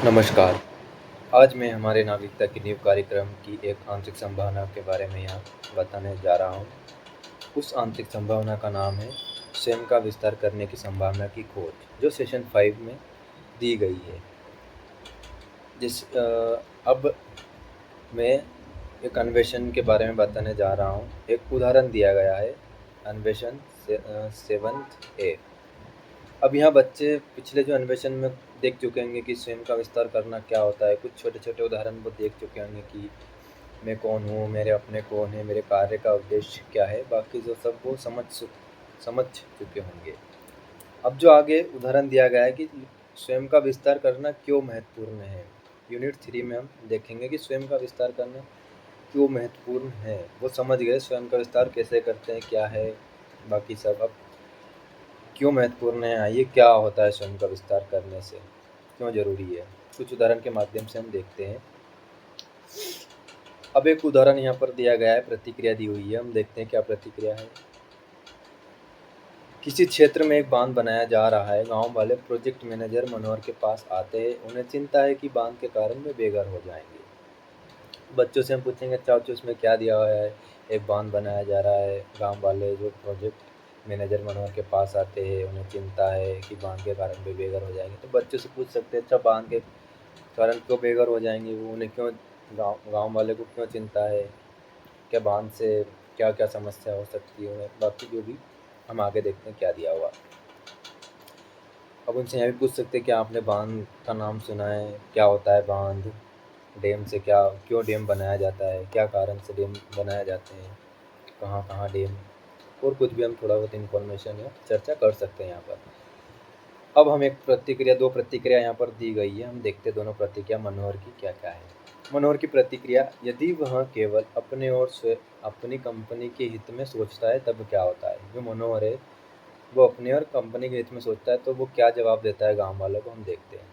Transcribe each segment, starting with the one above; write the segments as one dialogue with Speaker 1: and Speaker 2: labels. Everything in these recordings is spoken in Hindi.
Speaker 1: नमस्कार। आज मैं हमारे नागरिकता की नींव कार्यक्रम की एक आंतरिक संभावना के बारे में यहाँ बताने जा रहा हूँ। उस आंतरिक संभावना का नाम है स्वयं का विस्तार करने की संभावना की खोज, जो सेशन 5 में दी गई है। अब मैं एक अन्वेषण के बारे में बताने जा रहा हूँ। एक उदाहरण दिया गया है, अन्वेषण 7A। अब यहाँ बच्चे पिछले जो अन्वेषण में देख चुके होंगे कि स्वयं का विस्तार करना क्या होता है। कुछ छोटे-छोटे उदाहरण वो देख चुके होंगे कि मैं कौन हूँ, मेरे अपने कौन हैं, मेरे कार्य का उद्देश्य क्या है, बाकी जो सब वो समझ चुके होंगे। अब जो आगे उदाहरण दिया गया है कि स्वयं का विस्तार करना क्यों महत्वपूर्ण है। यूनिट 3 में हम देखेंगे कि स्वयं का विस्तार करना क्यों महत्वपूर्ण है। वो समझ गए स्वयं का विस्तार कैसे करते हैं, क्या है, बाकी सब। अब क्यों महत्वपूर्ण है, आइए क्या होता है स्वयं का विस्तार करने से, क्यों ज़रूरी है, कुछ उदाहरण के माध्यम से हम देखते हैं। अब एक उदाहरण यहाँ पर दिया गया है, प्रतिक्रिया दी हुई है, हम देखते हैं क्या प्रतिक्रिया है। किसी क्षेत्र में एक बांध बनाया जा रहा है। गांव वाले प्रोजेक्ट मैनेजर मनोहर के पास आते हैं। उन्हें चिंता है कि बांध के कारण वे बेघर हो जाएंगे। बच्चों से हम पूछेंगे, चाचू इसमें क्या दिया हुआ है। एक बांध बनाया जा रहा है। गांव वाले जो प्रोजेक्ट मैनेजर मनोहर के पास आते हैं, उन्हें चिंता है कि बांध के कारण वे बेघर हो जाएंगे। तो बच्चों से पूछ सकते हैं, अच्छा बांध के कारण क्यों बेघर हो जाएंगे वो, उन्हें क्यों, गाँव वाले को क्यों चिंता है, क्या बांध से क्या क्या समस्या हो सकती है उन्हें, बाकी जो भी हम आगे देखते हैं क्या दिया हुआ। अब उनसे यह भी पूछ सकते हैं कि आपने बांध का नाम सुना है, क्या होता है बांध, डैम से क्या, क्यों डैम बनाया जाता है, क्या कारण से डैम बनाए जाते हैं, कहाँ कहाँ डैम, और कुछ भी हम थोड़ा बहुत इन्फॉर्मेशन या चर्चा कर सकते हैं यहाँ पर। अब हम एक प्रतिक्रिया, दो प्रतिक्रिया यहाँ पर दी गई है, हम देखते हैं दोनों प्रतिक्रिया मनोहर की क्या क्या है। मनोहर की प्रतिक्रिया, यदि वह केवल अपने और अपनी कंपनी के हित में सोचता है तब क्या होता है। जो मनोहर है वो अपने और कंपनी के हित में सोचता है, तो वो क्या जवाब देता है गांव वालों को, हम देखते हैं।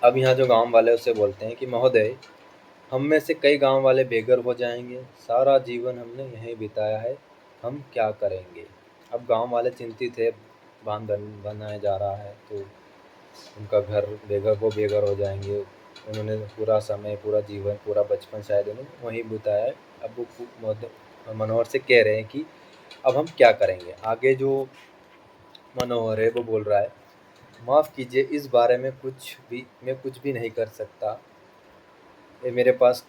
Speaker 1: अब यहाँ जो गांव वाले उससे बोलते हैं कि महोदय, हम में से कई गांव वाले बेघर हो जाएंगे। सारा जीवन हमने यहीं बिताया है, हम क्या करेंगे। अब गांव वाले चिंतित है, बांध बनाया जा रहा है तो उनका घर बेघर, वो बेघर हो जाएंगे। उन्होंने पूरा समय, पूरा जीवन, पूरा बचपन शायद उन्होंने वहीं बिताया है। अब वो मनोहर से कह रहे हैं कि अब हम क्या करेंगे। आगे जो मनोहर है वो बोल रहा है, माफ़ कीजिए, इस बारे में मैं कुछ भी नहीं कर सकता। ये मेरे पास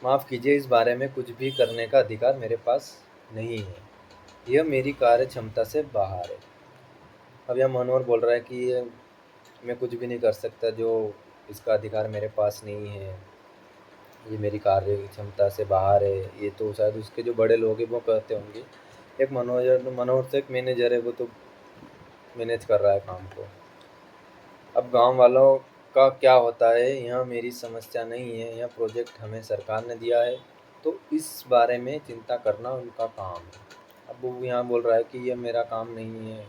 Speaker 1: माफ़ कीजिए, इस बारे में कुछ भी करने का अधिकार मेरे पास नहीं है। यह मेरी कार्य क्षमता से बाहर है। अब यह मनोहर बोल रहा है कि ये मैं कुछ भी नहीं कर सकता, जो इसका अधिकार मेरे पास नहीं है, ये मेरी कार्य क्षमता से बाहर है। ये तो शायद उसके जो बड़े लोग हैं वो कहते होंगे। एक मनोहर से एक मैनेजर है, वो तो मैनेज कर रहा है काम को। अब गांव वालों का क्या होता है, यह मेरी समस्या नहीं है, यह प्रोजेक्ट हमें सरकार ने दिया है, तो इस बारे में चिंता करना उनका काम है। अब वो यहाँ बोल रहा है कि यह मेरा काम नहीं है,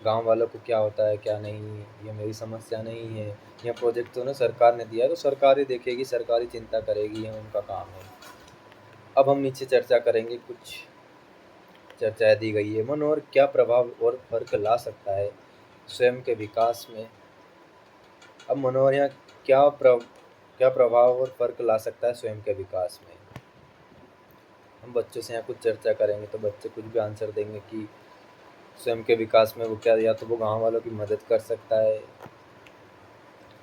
Speaker 1: गांव वालों को क्या होता है क्या नहीं, ये मेरी समस्या नहीं है, यह प्रोजेक्ट तो ना सरकार ने दिया है, तो सरकार ही देखेगी, सरकार ही चिंता करेगी, यह उनका काम है। अब हम नीचे चर्चा करेंगे, कुछ चर्चा दी गई है। मनोहर क्या प्रभाव और फर्क ला सकता है स्वयं के विकास में। अब मनोहर यहाँ क्या प्रभाव और फर्क ला सकता है स्वयं के विकास में। हम बच्चों से यहाँ कुछ चर्चा करेंगे, तो बच्चे कुछ भी आंसर देंगे कि स्वयं के विकास में वो क्या, या तो वो गांव वालों की मदद कर सकता है,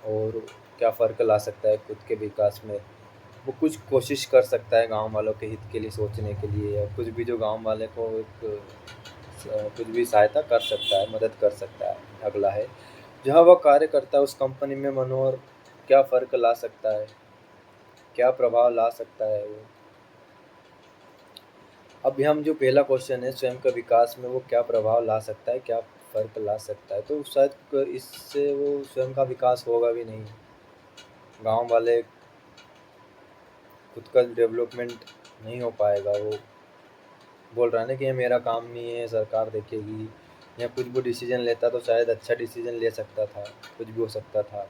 Speaker 1: और क्या फ़र्क ला सकता है खुद के विकास में। वो कुछ कोशिश कर सकता है गांव वालों के हित के लिए सोचने के लिए, या कुछ भी जो गांव वाले को एक कुछ भी सहायता कर सकता है, मदद कर सकता है। अगला है, जहाँ वह कार्य करता है उस कंपनी में मनोहर क्या फ़र्क ला सकता है, क्या प्रभाव ला सकता है वो। अब हम जो पहला क्वेश्चन है, स्वयं का विकास में वो क्या प्रभाव ला सकता है, क्या फ़र्क ला सकता है, तो शायद इससे वो स्वयं का विकास होगा भी नहीं। गांव वाले खुद का डेवलपमेंट नहीं हो पाएगा। वो बोल रहा है ना कि ये मेरा काम नहीं है, सरकार देखेगी, या कुछ भी डिसीजन लेता तो शायद अच्छा डिसीजन ले सकता था, कुछ भी हो सकता था।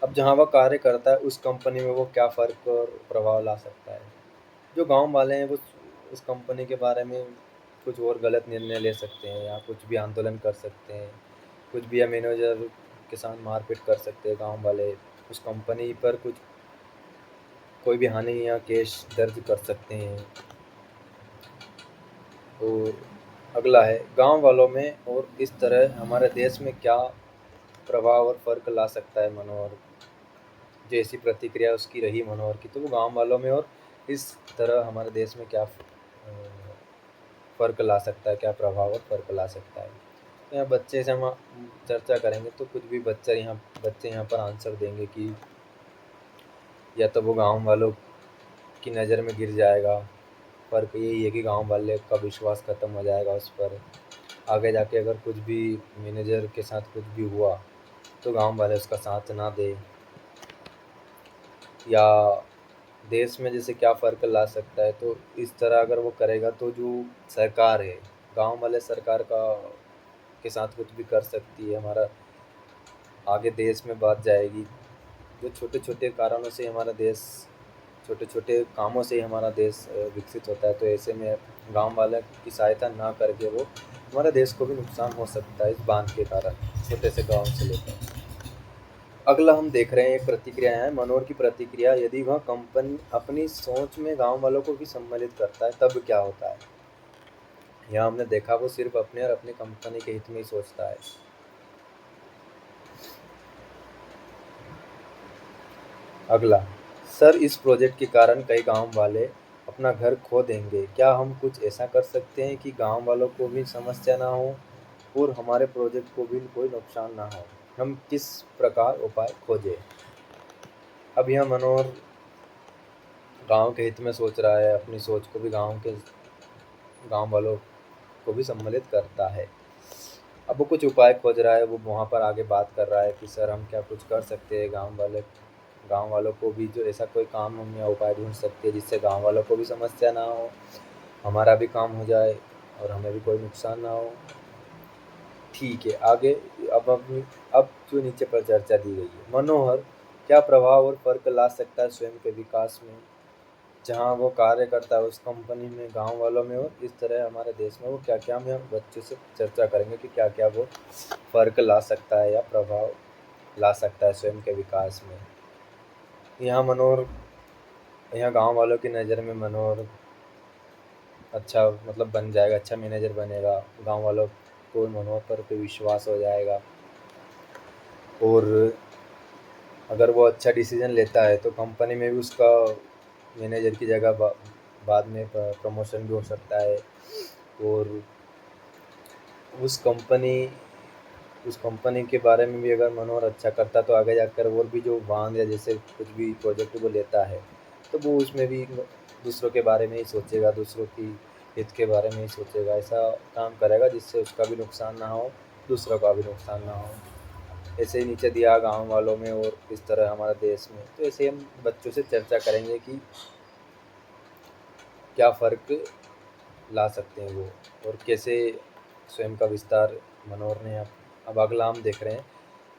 Speaker 1: अब जहाँ वह कार्य करता है उस कंपनी में वो क्या फ़र्क और प्रभाव ला सकता है। जो गांव वाले हैं वो उस कंपनी के बारे में कुछ और गलत निर्णय ले सकते हैं, या कुछ भी आंदोलन कर सकते हैं, कुछ भी या मैनेजर के साथ मारपीट कर सकते हैं गाँव वाले, उस कंपनी पर कुछ कोई भी हानि या केस दर्ज कर सकते हैं। और अगला है गाँव वालों में और इस तरह हमारे देश में क्या प्रभाव और फ़र्क ला सकता है मनोहर, जैसी प्रतिक्रिया उसकी रही मनोहर की, तो वो गाँव वालों में और इस तरह हमारे देश में क्या फ़र्क ला सकता है, क्या प्रभाव और फ़र्क ला सकता है। तो यहाँ बच्चे से हम चर्चा करेंगे तो कुछ भी बच्चे यहाँ पर आंसर देंगे कि या तो वो गाँव वालों की नज़र में गिर जाएगा, फ़र्क यही है कि गाँव वाले का विश्वास ख़त्म हो जाएगा उस पर। आगे जाके अगर कुछ भी मैनेजर के साथ कुछ भी हुआ तो गाँव वाले उसका साथ ना दें। या देश में जैसे क्या फ़र्क ला सकता है, तो इस तरह अगर वो करेगा तो जो सरकार है, गाँव वाले सरकार का के साथ कुछ भी कर सकती है, हमारा आगे देश में बात जाएगी। जो छोटे-छोटे कारणों से हमारा देश, छोटे-छोटे कामों से ही हमारा देश विकसित होता है, तो ऐसे में गाँव वाले की सहायता ना करके वो हमारे देश को भी नुकसान हो सकता है इस बांध के कारण, छोटे से गाँव से लेकर। अगला हम देख रहे हैं एक प्रतिक्रिया है मनोहर की प्रतिक्रिया, यदि वह कंपनी अपनी सोच में गाँव वालों को भी सम्मिलित करता है तब क्या होता है। यहाँ हमने देखा वो सिर्फ अपने और अपनी कंपनी के हित में ही सोचता है। अगला, सर इस प्रोजेक्ट के कारण कई गांव वाले अपना घर खो देंगे, क्या हम कुछ ऐसा कर सकते हैं कि गांव वालों को भी समस्या ना हो और हमारे प्रोजेक्ट को भी कोई नुकसान ना हो, हम किस प्रकार उपाय खोजें। अब यह मनोहर गांव के हित में सोच रहा है, अपनी सोच को भी गांव वालों को भी सम्मिलित करता है। अब वो कुछ उपाय खोज रहा है, वो वहाँ पर आगे बात कर रहा है कि सर हम क्या कुछ कर सकते हैं, गांव वालों को भी जो ऐसा कोई काम हम या उपाय ढूंढ सकते हैं जिससे गांव वालों को भी समस्या ना हो, हमारा भी काम हो जाए और हमें भी कोई नुकसान ना हो। ठीक है, आगे अब जो नीचे पर चर्चा दी गई है, मनोहर क्या प्रभाव और फर्क ला सकता है स्वयं के विकास में जहाँ वो कार्य करता है उस कंपनी में, गांव वालों में, और इस तरह हमारे देश में वो क्या क्या, हम बच्चों से चर्चा करेंगे कि क्या क्या वो फर्क ला सकता है या प्रभाव ला सकता है स्वयं के विकास में। यहाँ मनोहर, यहाँ गांव वालों की नज़र में मनोहर अच्छा मतलब बन जाएगा, अच्छा मैनेजर बनेगा, गांव वालों को मनोहर पर पे विश्वास हो जाएगा। और अगर वो अच्छा डिसीजन लेता है तो कंपनी में भी उसका मैनेजर की जगह बाद में प्रमोशन भी हो सकता है। और उस कंपनी उस कंपनी के बारे में भी अगर मनोहर अच्छा करता तो आगे जाकर और भी जो बांध या जैसे कुछ भी प्रोजेक्ट वो लेता है तो वो उसमें भी दूसरों के बारे में ही सोचेगा, दूसरों की हित के बारे में ही सोचेगा, ऐसा काम करेगा जिससे उसका भी नुकसान ना हो, दूसरों का भी नुकसान ना हो। ऐसे ही नीचे दिया गाँव वालों में और इस तरह हमारे देश में, तो ऐसे हम बच्चों से चर्चा करेंगे कि क्या फ़र्क ला सकते हैं वो और कैसे स्वयं का विस्तार मनोहर ने। अब अगला हम देख रहे हैं,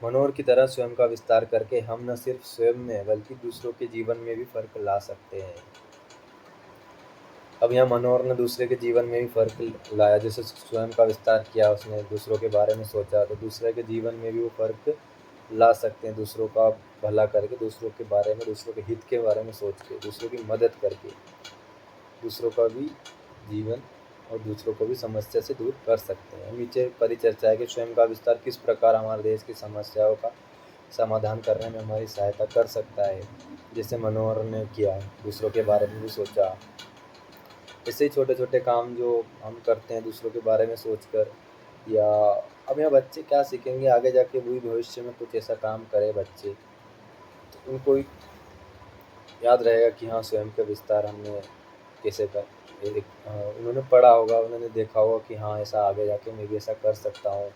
Speaker 1: मनोहर की तरह स्वयं का विस्तार करके हम न सिर्फ स्वयं में बल्कि दूसरों के जीवन में भी फ़र्क ला सकते हैं। अब यहाँ मनोहर ने दूसरे के जीवन में भी फ़र्क लाया, जैसे स्वयं का विस्तार किया, उसने दूसरों के बारे में सोचा, तो दूसरे के जीवन में भी वो फ़र्क ला सकते हैं, दूसरों का भला करके, दूसरों के बारे में, दूसरों के हित के बारे में सोच के, दूसरों की मदद करके दूसरों का भी जीवन और दूसरों को भी समस्या से दूर कर सकते हैं। नीचे परिचर्चा है कि स्वयं का विस्तार किस प्रकार हमारे देश की समस्याओं का समाधान करने में हमारी सहायता कर सकता है, जैसे मनोहर ने किया, दूसरों के बारे में भी सोचा। ऐसे ही छोटे छोटे काम जो हम करते हैं दूसरों के बारे में सोचकर, या अब यहाँ बच्चे क्या सीखेंगे आगे जाके, वही भविष्य में कुछ ऐसा काम करे बच्चे तो उनको याद रहेगा कि हाँ स्वयं का विस्तार हमने कैसे कर उन्होंने पढ़ा होगा, उन्होंने देखा होगा कि हाँ ऐसा आगे जाके मैं भी ऐसा कर सकता हूँ।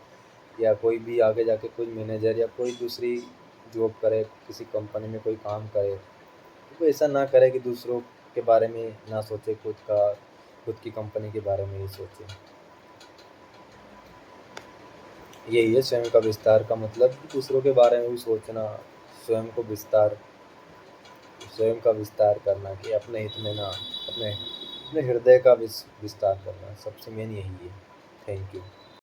Speaker 1: या कोई भी आगे जाके कोई मैनेजर या कोई दूसरी जॉब करे, किसी कंपनी में कोई काम करे, तो वो ऐसा ना करे कि दूसरों के बारे में ना सोचे, खुद की कंपनी के बारे में ही सोचे। यही है स्वयं का विस्तार का मतलब, कि दूसरों के बारे में भी सोचना, स्वयं को स्वयं का विस्तार करना, कि अपने हित में ना, अपने अपने हृदय का विस्तार करना, सबसे मेन यही है। Thank you.